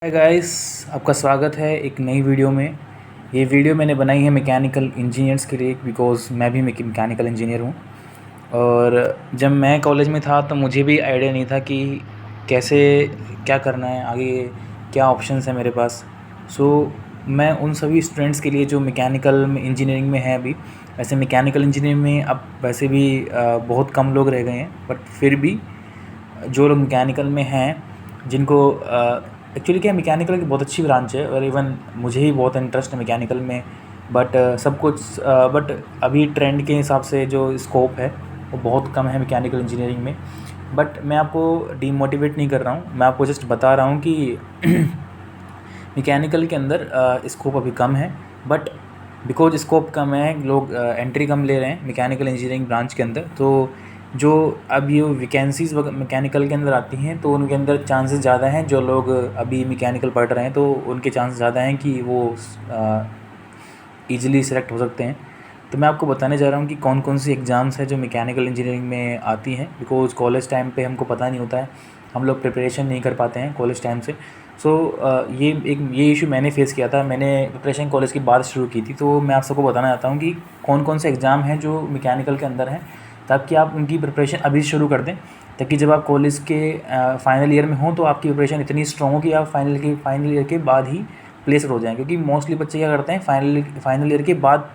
Hi guys, आपका स्वागत है एक नई वीडियो में। ये वीडियो मैंने बनाई है मैकेनिकल इंजीनियर्स के लिए बिकॉज़ मैं भी मैकेनिकल इंजीनियर हूँ। और जब मैं कॉलेज में था तो मुझे भी आइडिया नहीं था कि कैसे क्या करना है आगे, क्या ऑप्शंस हैं मेरे पास। सो मैं उन सभी स्टूडेंट्स के लिए जो मैकेनिकल में इंजीनियरिंग में हैं अभी। वैसे मैकेनिकल इंजीनियरिंग में अब वैसे भी बहुत कम लोग रह गए हैं, बट फिर भी जो लोग मैकेनिकल में हैं जिनको एक्चुअली क्या मैकेनिकल की बहुत अच्छी ब्रांच है और इवन मुझे ही बहुत इंटरेस्ट है मैकेनिकल में। बट सब कुछ बट अभी ट्रेंड के हिसाब से जो स्कोप है वो बहुत कम है मैकेनिकल इंजीनियरिंग में। बट मैं आपको डीमोटिवेट नहीं कर रहा हूँ, मैं आपको जस्ट बता रहा हूँ कि मैकेनिकल के अंदर स्कोप अभी कम है। बट बिकॉज स्कोप कम है, लोग एंट्री कम ले रहे हैं मैकेनिकल इंजीनियरिंग ब्रांच के अंदर, तो जो अब ये वैकेंसीज़ मैकेनिकल के अंदर आती हैं तो उनके अंदर चांसेस ज़्यादा हैं। जो लोग अभी मैकेनिकल पढ़ रहे हैं तो उनके चांस ज़्यादा हैं कि वो ईज़िली सिलेक्ट हो सकते हैं। तो मैं आपको बताने जा रहा हूँ कि कौन कौन सी एग्ज़ाम्स हैं जो मैकेनिकल इंजीनियरिंग में आती हैं। बिकॉज़ कॉलेज टाइम पे हमको पता नहीं होता है, हम लोग प्रिपरेशन नहीं कर पाते हैं कॉलेज टाइम से। सो ये इशू मैंने फेस किया था। मैंने प्रिपरेशन कॉलेज के बाद शुरू की थी, तो मैं आप सबको बताना चाहता हूँ कि कौन कौन से एग्ज़ाम हैं जो मैकेनिकल के अंदर हैं, ताकि आप उनकी प्रिपरेशन अभी शुरू कर दें, ताकि जब आप कॉलेज के फाइनल ईयर में हों तो आपकी प्रिपरेशन इतनी स्ट्रॉन्ग हो कि आप फाइनल ईयर के बाद ही प्लेसड हो जाएँ। क्योंकि मोस्टली बच्चे क्या करते हैं, फाइनल ईयर के बाद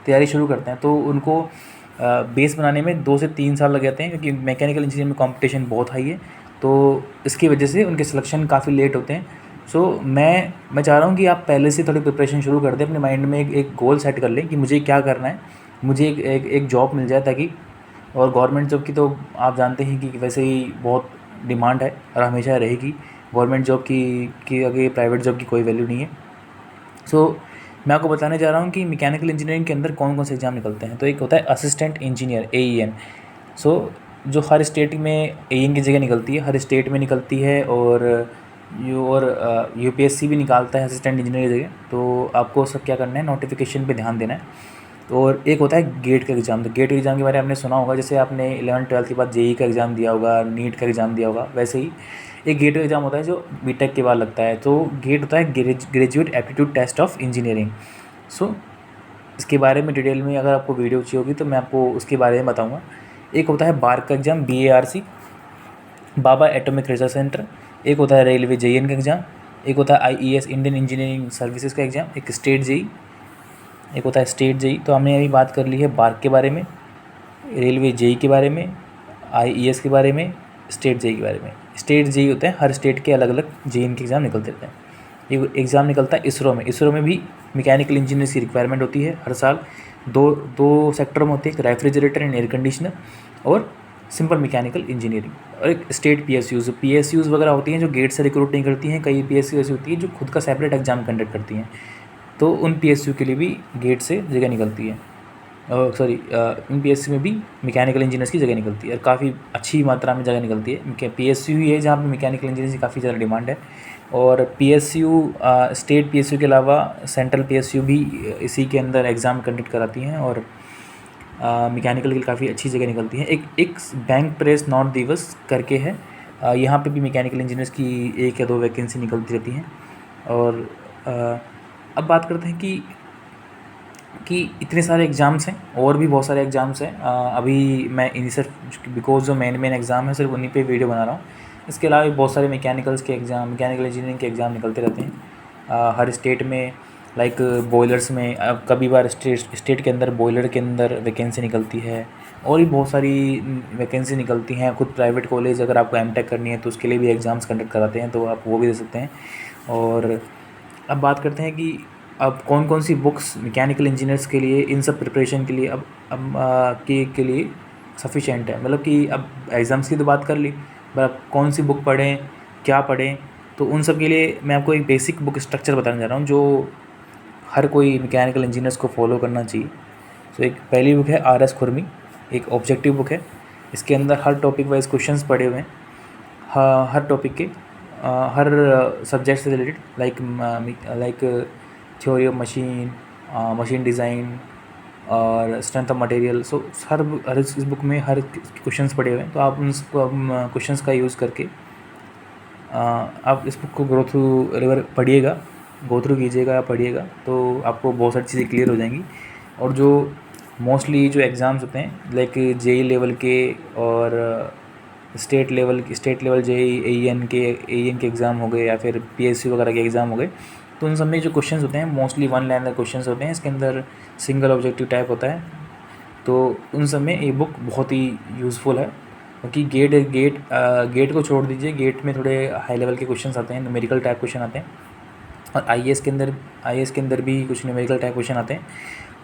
तैयारी शुरू करते हैं, तो उनको बेस बनाने में 2 से 3 साल लग जाते हैं, क्योंकि मैकेनिकल इंजीनियरिंग में कंपटीशन बहुत हाई है। तो इसकी वजह से उनके सिलेक्शन काफ़ी लेट होते हैं। सो मैं चाह रहा हूँ कि आप पहले से थोड़ी प्रिपरेशन शुरू कर दें, अपने माइंड में एक गोल सेट कर लें कि मुझे क्या करना है, मुझे एक जॉब मिल जाए ताकि। और गवर्नमेंट जॉब की तो आप जानते हैं कि वैसे ही बहुत डिमांड है और हमेशा रहेगी। गवर्नमेंट जॉब की आगे प्राइवेट जॉब की कोई वैल्यू नहीं है। सो मैं आपको बताने जा रहा हूँ कि मैकेनिकल इंजीनियरिंग के अंदर कौन कौन से एग्ज़ाम निकलते हैं। तो एक होता है असिस्टेंट इंजीनियर, AEN। सो जो हर स्टेट में AEN की जगह निकलती है, हर स्टेट में निकलती है। और UPSC भी निकालता है असिस्टेंट इंजीनियर की जगह। तो आपको सब क्या करना है, नोटिफिकेशन पे ध्यान देना है। और एक होता है गेट का एग्ज़ाम। तो गेट एग्ज़ाम के बारे में आपने सुना होगा, जैसे आपने 11th-12th के बाद JEE का एग्ज़ाम दिया होगा, नीट का एग्ज़ाम दिया होगा, वैसे ही एक गेट का एग्ज़ाम होता है जो बीटेक के बाद लगता है। तो गेट होता है graduate aptitude test of engineering. So इसके बारे में डिटेल में अगर आपको वीडियो चाहिए होगी तो मैं आपको उसके बारे में बताऊँगा। एक होता है बार का एग्ज़ाम, BARC, बाबा एटॉमिक रिसर्च सेंटर। एक होता है रेलवे JEN का एग्ज़ाम। एक होता है IES, इंडियन इंजीनियरिंग सर्विसेज का एग्ज़ाम। एक स्टेट JEE, एक होता है स्टेट JEE। तो हमने अभी बात कर ली है बार्क के बारे में, रेलवे JEE के बारे में, IES के बारे में, स्टेट JEE के बारे में। स्टेट JEE होते हैं हर स्टेट के अलग अलग JEE के एग्ज़ाम निकलते रहते हैं। एक एग्ज़ाम निकलता है इसरो में भी मैकेनिकल इंजीनियर्स की रिक्वायरमेंट होती है हर साल। दो दो सेक्टर में होती है, एक रेफ्रिजरेटर एंड एयर कंडीशनर और सिंपल मैकेनिकल इंजीनियरिंग। और एक स्टेट PSUs वगैरह होती हैं जो गेट से रिक्रूट नहीं करती हैं। कई PSU ऐसी होती है जो खुद का सेपरेट एग्ज़ाम कंडक्ट करती हैं, तो उन PSU के लिए भी गेट से जगह निकलती है। सॉरी, इन PSU में भी मैकेनिकल इंजीनियर्स की जगह निकलती है और काफ़ी अच्छी मात्रा में जगह निकलती है। PSU ही है जहाँ पे मैकेनिकल इंजीनियर्स की काफ़ी ज़्यादा डिमांड है। और PSU, स्टेट PSU के अलावा सेंट्रल PSU भी इसी के अंदर एग्ज़ाम कंडक्ट कराती हैं और मैकेनिकल की काफ़ी अच्छी जगह निकलती है। एक बैंक प्रेस नॉर्थ दिवस करके है, यहाँ पे भी मैकेनिकल इंजीनियर्स की 1 या 2 वैकेंसी निकलती रहती हैं। और अब बात करते हैं कि इतने सारे एग्ज़ाम्स हैं और भी बहुत सारे एग्ज़ाम्स हैं। अभी मैं इन्हीं सिर्फ बिकॉज जो मेन एग्ज़ाम है सिर्फ उन्हीं पे वीडियो बना रहा हूँ। इसके अलावा भी बहुत सारे मैकेनिकल्स के एग्ज़ाम, मैकेनिकल इंजीनियरिंग के एग्ज़ाम निकलते रहते हैं हर स्टेट में। लाइक बॉयलर्स में कभी बार स्टेट के अंदर बॉयलर के अंदर वैकेंसी निकलती है और भी बहुत सारी वैकेंसी निकलती हैं। खुद प्राइवेट कॉलेज अगर आपको MTech करनी है तो उसके लिए भी एग्ज़ाम्स कंडक्ट कराते हैं, तो आप वो भी दे सकते हैं। और अब बात करते हैं कि अब कौन कौन सी बुक्स मैकेनिकल इंजीनियर्स के लिए, इन सब प्रिपरेशन के लिए अब के लिए सफिशेंट है। मतलब कि अब एग्ज़ाम्स की तो बात कर ली, पर अब कौन सी बुक पढ़ें, क्या पढ़ें, तो उन सब के लिए मैं आपको एक बेसिक बुक स्ट्रक्चर बताने जा रहा हूँ जो हर कोई मैकेनिकल इंजीनियर्स को फॉलो करना चाहिए। तो एक पहली बुक है RS खुरमी, एक ऑब्जेक्टिव बुक है। इसके अंदर हर टॉपिक वाइज क्वेश्चंस पढ़े हुए हैं, हर टॉपिक के, हर सब्जेक्ट से related, like theory of machine, machine design और स्ट्रेंथ ऑफ मटेरियल। सो हर इस बुक में हर क्वेश्चंस पढ़े हुए हैं, तो आप उन क्वेश्चंस का यूज़ करके आप इस बुक को गो थ्रू कीजिएगा, पढ़िएगा, तो आपको बहुत सारी चीज़ें क्लियर हो जाएंगी। और जो मोस्टली जो एग्ज़ाम्स होते हैं लाइक जेई लेवल के और स्टेट लेवल जेई एईएन के एग्ज़ाम हो गए या फिर पीएससी वगैरह के एग्ज़ाम हो गए, तो उन सब में जो क्वेश्चंस होते हैं मोस्टली वन लाइनर क्वेश्चंस होते हैं। इसके अंदर सिंगल ऑब्जेक्टिव टाइप होता है, तो उन सब में ये बुक बहुत ही यूज़फुल है। क्योंकि गेट को छोड़ दीजिए, गेट में थोड़े हाई लेवल के क्वेश्चंस आते हैं, न्यूमेरिकल टाइप क्वेश्चन आते हैं, और आईएएस के अंदर भी कुछ न्यूमेरिकल टाइप क्वेश्चन आते हैं।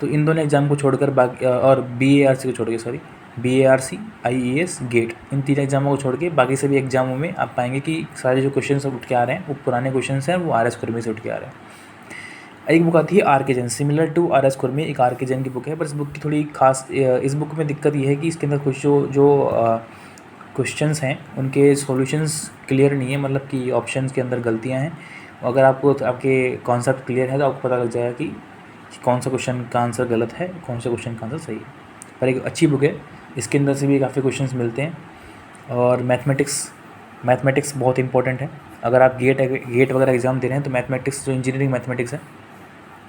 तो इन दोनों एग्ज़ाम को छोड़कर बाकी, और बीएआरसी को छोड़ के, सॉरी, बीएआरसी, आईईएस, गेट, इन तीन एग्जामों को छोड़ के बाकी सभी एग्जामों में आप पाएंगे कि सारे जो क्वेश्चन उठ के आ रहे हैं वो पुराने क्वेश्चन हैं, वो आर एस खुरमी से उठ के आ रहे हैं। एक बुक आती है R K Jain, similar to R S Khurmi, एक आर के जैन की बुक है, पर इस बुक की थोड़ी खास, इस बुक में दिक्कत ये है कि इसके अंदर कुछ जो क्वेश्चंस हैं उनके सॉल्यूशंस क्लियर नहीं है, मतलब कि ऑप्शंस के अंदर गलतियां हैं। अगर आपको आपके कॉन्सेप्ट क्लियर है तो आपको पता लग जाएगा कि कौन सा क्वेश्चन का आंसर गलत है, कौन सा क्वेश्चन का आंसर सही है। पर एक अच्छी बुक है, इसके अंदर से भी काफ़ी क्वेश्चंस मिलते हैं। और मैथमेटिक्स बहुत इंपॉर्टेंट है। अगर आप गेट वगैरह एग्ज़ाम दे रहे हैं तो मैथमेटिक्स, जो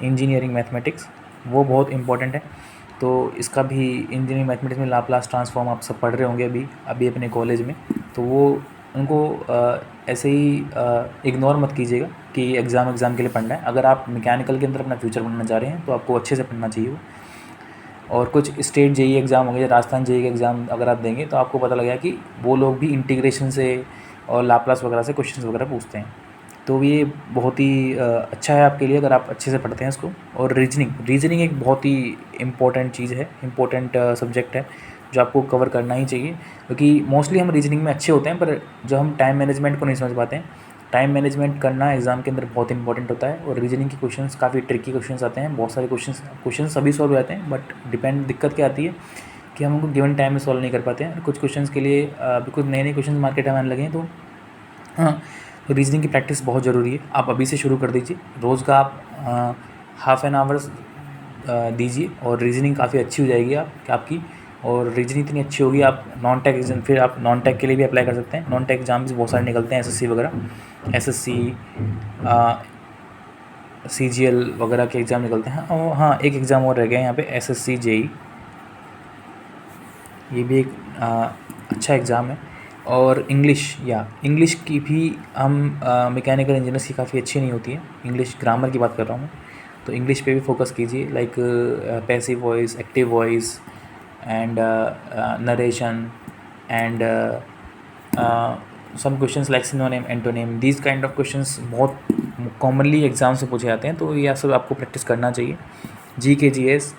इंजीनियरिंग मैथमेटिक्स वो बहुत इंपॉर्टेंट है। तो इसका भी इंजीनियरिंग मैथमेटिक्स में लाप्लास ट्रांसफॉर्म आप सब पढ़ रहे होंगे अभी अपने कॉलेज में, तो वो उनको ऐसे ही इग्नोर मत कीजिएगा कि एग्ज़ाम के लिए पढ़ना है। अगर आप मैकेनिकल के अंदर अपना फ्यूचर बनना चाह रहे हैं तो आपको अच्छे से पढ़ना चाहिए वो। और कुछ स्टेट जेई एग्ज़ाम हो गए, राजस्थान जेई के एग्ज़ाम अगर आप देंगे तो आपको पता लगेगा कि वो लोग भी इंटीग्रेशन से और लाप्लास वगैरह से क्वेश्चन वगैरह पूछते हैं। तो ये बहुत ही अच्छा है आपके लिए अगर आप अच्छे से पढ़ते हैं इसको। और रीजनिंग एक बहुत ही इम्पोर्टेंट चीज़ है, इम्पोर्टेंट सब्जेक्ट है जो आपको कवर करना ही चाहिए। क्योंकि मोस्टली हम रीजनिंग में अच्छे होते हैं, पर जो हम टाइम मैनेजमेंट को नहीं समझ पाते हैं, टाइम मैनेजमेंट करना एग्ज़ाम के अंदर बहुत इंपॉर्टेंट होता है। और रीजनिंग के क्वेश्चंस काफ़ी ट्रिकी क्वेश्चंस आते हैं, बहुत सारे क्वेश्चंस सभी सॉल्व हो जाते हैं, बट दिक्कत क्या आती है कि हम उनको गिवन टाइम में सॉल्व नहीं कर पाते हैं। कुछ क्वेश्चंस के लिए कुछ नए क्वेश्चन मार्केट में आने लगे हैं, तो हाँ, तो रीजनिंग की प्रैक्टिस बहुत ज़रूरी है। आप अभी से शुरू कर दीजिए, रोज़ का आप हाफ एन आवर्स दीजिए और रीजनिंग काफ़ी अच्छी हो जाएगी आपकी। और रीजनिंग इतनी अच्छी होगी, आप नॉन टेक एग्जाम, फिर आप नॉन टेक के लिए भी अप्लाई कर सकते हैं। नॉन टेक एग्जाम्स बहुत सारे निकलते हैं, एसएससी वगैरह, सीजीएल वगैरह के एग्ज़ाम निकलते हैं। और हाँ, एक एग्ज़ाम और रह गया है यहाँ पे, एसएससी जेई, ये भी एक अच्छा एग्ज़ाम है। और इंग्लिश की भी हम मैकेनिकल इंजीनियर्स की काफ़ी अच्छी नहीं होती है। इंग्लिश ग्रामर की बात कर रहा हूँ मैं, तो इंग्लिश पे भी फोकस कीजिए, like passive voice, active voice, and narration, and some questions like synonym, antonym, these kind of questions बहुत कॉमनली एग्जाम से पूछे जाते हैं, तो ये सब आपको प्रैक्टिस करना चाहिए। जीके जीएस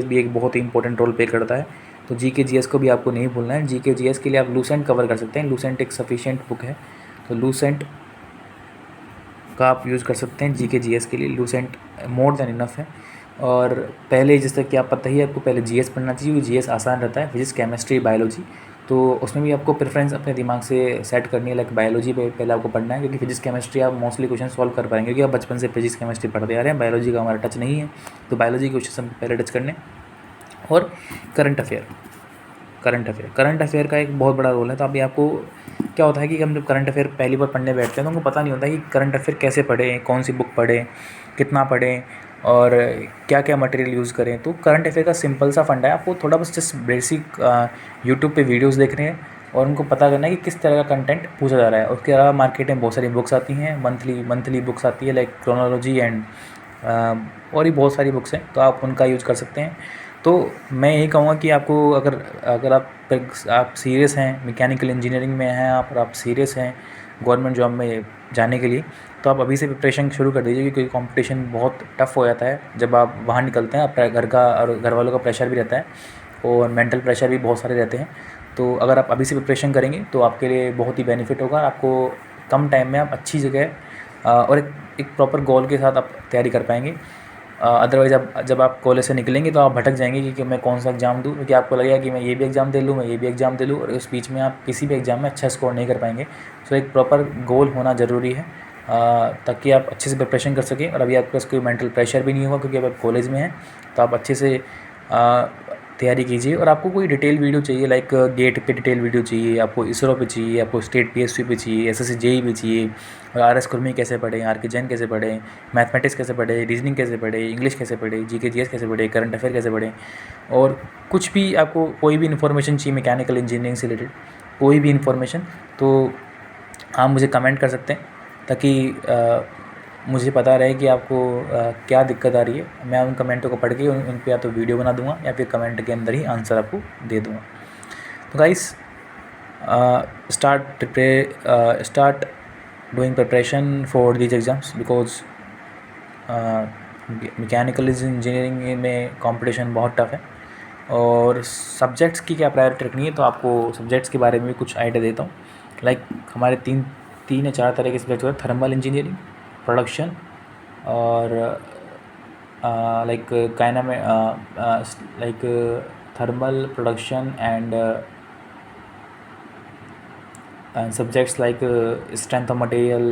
भी एक बहुत ही इंपॉर्टेंट रोल प्ले करता है, तो जीके जीएस को भी आपको नहीं भूलना है। जीके जीएस के लिए आप लूसेंट कवर कर सकते हैं, लूसेंट एक सफिशिएंट बुक है, तो लूसेंट का आप यूज़ कर सकते हैं जीके जीएस के लिए। लूसेंट मोर देन इनफ है। और पहले जैसे कि आप पता ही है, आपको पहले जीएस पढ़ना चाहिए, क्योंकि जीएस आसान रहता है, फिजिक्स, केमिस्ट्री, बायोलॉजी, तो उसमें भी आपको प्रेफरेंस अपने दिमाग से सेट करनी है। लाइक बायोलॉजी पे पहले आपको पढ़ना है, क्योंकि फिजिक्स केमिस्ट्री आप मोस्टली क्वेश्चन सॉल्व कर पाएंगे, क्योंकि आप बचपन से फिजिक्स केमिस्ट्री पढ़ते आ रहे हैं, बायोलॉजी का हमारा टच नहीं है, तो बायोलॉजी के क्वेश्चन पहले टच करने। और करंट अफेयर का एक बहुत बड़ा रोल है। तो अभी आपको क्या होता है कि हम जब करंट अफेयर पहली बार पढ़ने बैठते हैं तो हमको पता नहीं होता कि करंट अफेयर कैसे पढ़ें, कौन सी बुक पढ़ें, कितना पढ़ें, और क्या क्या मटेरियल यूज़ करें। तो करंट अफेयर का सिंपल सा फंडा है, आपको थोड़ा बस जस्ट बेसिक यूट्यूब पे वीडियोस देख रहे हैं और उनको पता करना है कि किस तरह का कंटेंट पूछा जा रहा है। उसके अलावा मार्केट में बहुत सारी बुक्स आती हैं, मंथली बुक्स आती है, लाइक क्रोनोलॉजी एंड और भी बहुत सारी बुक्स हैं, तो आप उनका यूज़ कर सकते हैं। तो मैं यही कहूँगा कि आपको अगर आप सीरियस हैं, मैकेनिकल इंजीनियरिंग में हैं आप, और आप सीरियस हैं गवर्नमेंट जॉब में जाने के लिए, तो आप अभी से प्रिपरेशन शुरू कर दीजिए, क्योंकि कंपटीशन बहुत टफ हो जाता है जब आप वहाँ निकलते हैं। आपका घर का और घर वालों का प्रेशर भी रहता है, और मेंटल प्रेशर भी बहुत सारे रहते हैं। तो अगर आप अभी से प्रिपरेशन करेंगे तो आपके लिए बहुत ही बेनिफिट होगा। आपको कम टाइम में आप अच्छी जगह और एक प्रॉपर गोल के साथ आप तैयारी कर पाएंगे। अदरवाइज़ जब आप कॉलेज से निकलेंगे तो आप भटक जाएंगे कि मैं कौन सा एग्ज़ाम दूँ, क्योंकि आपको लगेगा कि मैं ये भी एग्ज़ाम दे लूँ, मैं ये भी एग्ज़ाम दे लूँ, और उस बीच में आप किसी भी एग्ज़ाम में अच्छा स्कोर नहीं कर पाएंगे। सो एक प्रॉपर गोल होना ज़रूरी है, ताकि आप अच्छे से प्रिपरेशन कर सकें। और अभी आपके पास कोई मेंटल प्रेशर भी नहीं होगा, क्योंकि अब आप कॉलेज में हैं, तो आप अच्छे से तैयारी कीजिए। और आपको कोई डिटेल वीडियो चाहिए, लाइक गेट पे डिटेल वीडियो चाहिए, आपको इसरो पे चाहिए, आपको स्टेट पीएससी पे चाहिए, एसएससी जेई पे चाहिए, और आरएस कुर्मी कैसे पढ़ें, आर के जैन कैसे पढ़ें, मैथमेटिक्स कैसे पढ़ें, रीजनिंग कैसे पढ़ें, इंग्लिश कैसे पढ़ें, जीके जीएस कैसे पढ़ें, करंट अफेयर कैसे पढ़ें, और कुछ भी आपको कोई भी इन्फॉर्मेशन चाहिए मैकेनिकल इंजीनियरिंग से रिलेटेड, कोई भी इन्फॉर्मेशन, तो आप मुझे कमेंट कर सकते हैं, ताकि मुझे पता रहे कि आपको क्या दिक्कत आ रही है। मैं उन कमेंटों को पढ़ के उन पे या तो वीडियो बना दूंगा या फिर कमेंट के अंदर ही आंसर आपको दे दूंगा। तो guys, start doing preparation for these exams, because mechanical engineering में कंपटीशन बहुत टफ है। और सब्जेक्ट्स की क्या प्रायोरिटी रखनी है, तो आपको सब्जेक्ट्स के बारे में भी कुछ आइडिया देता हूँ। लाइक हमारे तीन या चार तरह के सब्जेक्ट होते हैं: थर्मल इंजीनियरिंग, प्रोडक्शन, और like like thermal, production, and subjects like strength of material,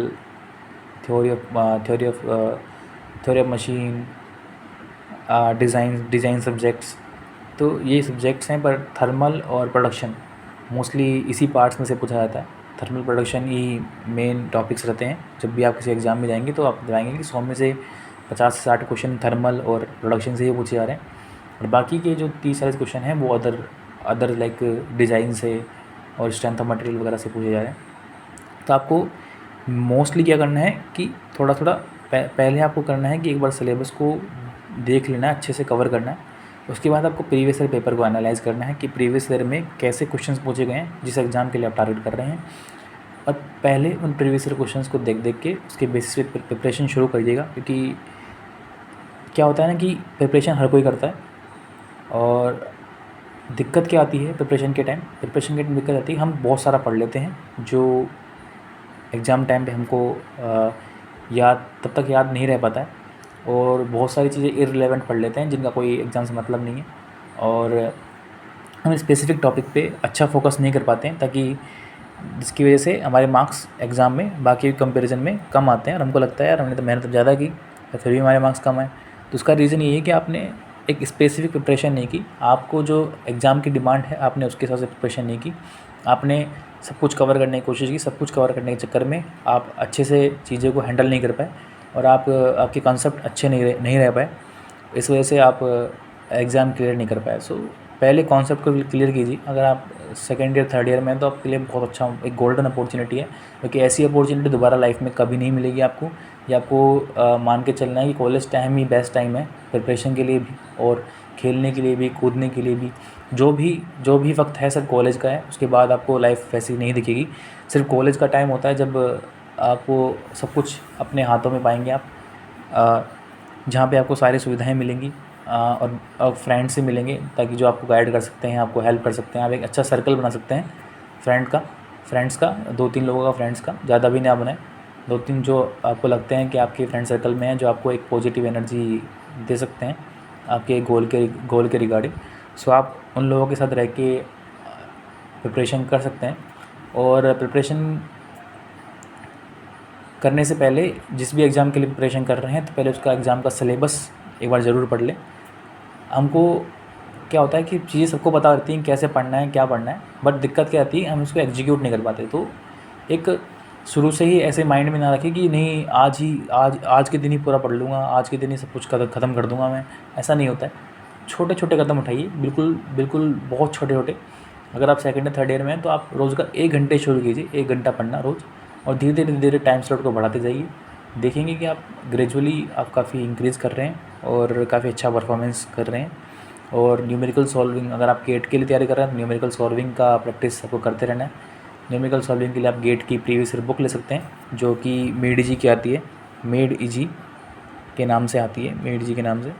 theory of machine, design subjects. तो ये सब्जेक्ट्स हैं, पर थर्मल और प्रोडक्शन मोस्टली इसी पार्ट्स में से पूछा जाता है। थर्मल प्रोडक्शन ही मेन टॉपिक्स रहते हैं। जब भी आप किसी एग्ज़ाम में जाएंगे तो आप बताएंगे कि 100 में से 50 से 60 क्वेश्चन थर्मल और प्रोडक्शन से ही पूछे जा रहे हैं, और बाकी के जो 30-40 क्वेश्चन हैं वो अदर लाइक डिज़ाइन से और स्ट्रेंथ ऑफ मटेरियल वगैरह से पूछे जा रहे हैं। तो आपको मोस्टली क्या करना है कि थोड़ा पहले आपको करना है कि एक बार सिलेबस को देख लेना है, अच्छे से कवर करना है। उसके बाद आपको प्रीवियस ईयर पेपर को एनालाइज करना है कि प्रीवियस ईयर में कैसे क्वेश्चंस पूछे गए हैं जिस एग्ज़ाम के लिए आप टारगेट कर रहे हैं, और पहले उन प्रीवियस ईयर क्वेश्चंस को देख के उसके बेसिस पे प्रिपरेशन शुरू करिएगा। क्योंकि क्या होता है ना कि प्रिपरेशन हर कोई करता है, और दिक्कत क्या आती है प्रिपरेशन के टाइम दिक्कत आती है, हम बहुत सारा पढ़ लेते हैं जो एग्ज़ाम टाइम पे हमको तब तक याद नहीं रह पाता है, और बहुत सारी चीज़ें इररिलेवेंट पढ़ लेते हैं जिनका कोई एग्ज़ाम से मतलब नहीं है, और हम स्पेसिफिक टॉपिक पे अच्छा फोकस नहीं कर पाते हैं, ताकि जिसकी वजह से हमारे मार्क्स एग्ज़ाम में बाकी कंपैरिजन में कम आते हैं, और हमको लगता है यार हमने तो मेहनत ज़्यादा की तो फिर भी हमारे मार्क्स कम आए। तो उसका रीज़न ये है कि आपने एक स्पेसिफिक प्रिपरेशन नहीं की। आपको जो एग्ज़ाम की डिमांड है आपने उसके हिसाब से प्रिपरेशन नहीं की। आपने सब कुछ कवर करने की कोशिश की, सब कुछ कवर करने के चक्कर में आप अच्छे से चीज़ों को हैंडल नहीं कर पाए, और आपके कॉन्सेप्ट अच्छे नहीं रह पाए। इस वजह से आप एग्ज़ाम क्लियर नहीं कर पाए। सो पहले कॉन्सेप्ट को क्लियर कीजिए। अगर आप सेकेंड ईयर थर्ड ईयर में हैं तो आपके लिए बहुत अच्छा एक गोल्डन अपॉर्चुनिटी है, क्योंकि ऐसी अपॉर्चुनिटी दोबारा लाइफ में कभी नहीं मिलेगी आपको। ये आपको मान के चलना है कि कॉलेज टाइम ही बेस्ट टाइम है प्रिपरेशन के लिए भी, और खेलने के लिए भी, कूदने के लिए भी। जो भी वक्त है सिर्फ कॉलेज का है, उसके बाद आपको लाइफ वैसी नहीं दिखेगी। सिर्फ कॉलेज का टाइम होता है जब आपको सब कुछ अपने हाथों में पाएंगे आप, जहाँ पे आपको सारी सुविधाएं मिलेंगी, और फ्रेंड्स से मिलेंगे, ताकि जो आपको गाइड कर सकते हैं, आपको हेल्प कर सकते हैं। आप एक अच्छा सर्कल बना सकते हैं फ्रेंड्स का 2-3 लोगों का, फ्रेंड्स का, ज़्यादा भी ना बनाएं, 2-3 जो आपको लगते हैं कि आपके फ्रेंड सर्कल में हैं, जो आपको एक पॉजिटिव एनर्जी दे सकते हैं आपके गोल के रिगार्डिंग। सो आप उन लोगों के साथ रह के प्रिपरेशन कर सकते हैं। और प्रिपरेशन करने से पहले जिस भी एग्ज़ाम के लिए प्रिपरेशन कर रहे हैं तो पहले उसका एग्ज़ाम का सिलेबस एक बार ज़रूर पढ़ लें। हमको क्या होता है कि चीज़ें सबको पता रहती हैं कैसे पढ़ना है, क्या पढ़ना है, बट दिक्कत क्या आती है, हम उसको एग्जीक्यूट नहीं कर पाते। तो एक शुरू से ही ऐसे माइंड में ना रखें कि नहीं आज के दिन ही पूरा पढ़ लूँगा, आज के दिन ही सब कुछ ख़त्म कर दूँगा मैं। ऐसा नहीं होता है। छोटे छोटे कदम उठाइए, बिल्कुल बहुत छोटे। अगर आप सेकेंड या थर्ड ईयर में हैं तो आप रोज़ का 1 घंटे शुरू कीजिए, 1 घंटा पढ़ना रोज़, और धीरे टाइम स्लॉट को बढ़ाते जाइए। देखेंगे कि आप ग्रेजुअली आप काफ़ी इंक्रीज़ कर रहे हैं और काफ़ी अच्छा परफॉर्मेंस कर रहे हैं। और न्यूमेरिकल सॉल्विंग, अगर आप गेट के लिए तैयारी कर रहे हैं तो न्यूमेरिकल सॉल्विंग का प्रैक्टिस आपको करते रहना है। न्यूमेरिकल सॉल्विंग के लिए आप गेट की प्रीवियस ईयर बुक ले सकते हैं, जो कि मेड जी की आती है, मेड जी के नाम से आती है, मेड जी के नाम से,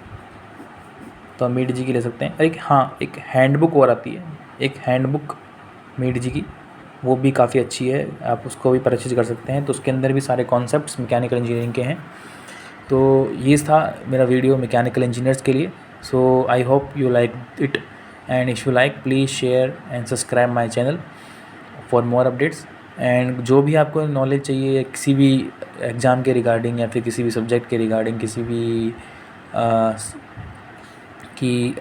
तो आप मेड जी की ले सकते हैं। एक हैंडबुक और आती है, एक हैंडबुक मेड जी की, वो भी काफ़ी अच्छी है, आप उसको भी परचेज कर सकते हैं। तो उसके अंदर भी सारे कॉन्सेप्ट्स मैकेनिकल इंजीनियरिंग के हैं। तो ये था मेरा वीडियो मैकेनिकल इंजीनियर्स के लिए। So I hope you like it, and if you like please share and subscribe my channel for more updates. And जो भी आपको नॉलेज चाहिए किसी भी एग्ज़ाम के रिगार्डिंग, या फिर किसी भी सब्जेक्ट के रिगार्डिंग, कि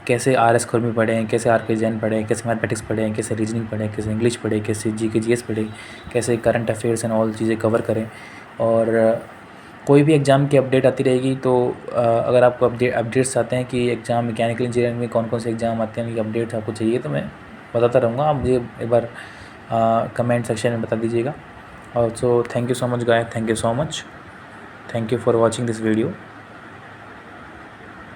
कैसे आर एस खुरमी पढ़ें, कैसे आर के जैन पढ़ें, कैसे मैथमेटिक्स पढ़ें, कैसे रीजनिंग पढ़ें, कैसे इंग्लिश पढ़ें, कैसे जी के जी एस पढ़ें, कैसे करंट अफेयर्स एंड ऑल चीज़ें कवर करें। और कोई भी एग्ज़ाम की अपडेट आती रहेगी, तो अगर आपको अपडेट्स चाहते हैं कि एग्ज़ाम मैकेनिकल इंजीनियरिंग में कौन कौन से एग्ज़ाम आते हैं, अपडेट्स आपको चाहिए, तो मैं बताता रहूँगा। आप मुझे एक बार कमेंट सेक्शन में बता दीजिएगा। Also thank you so much guys, thank you so much, thank you for watching this video.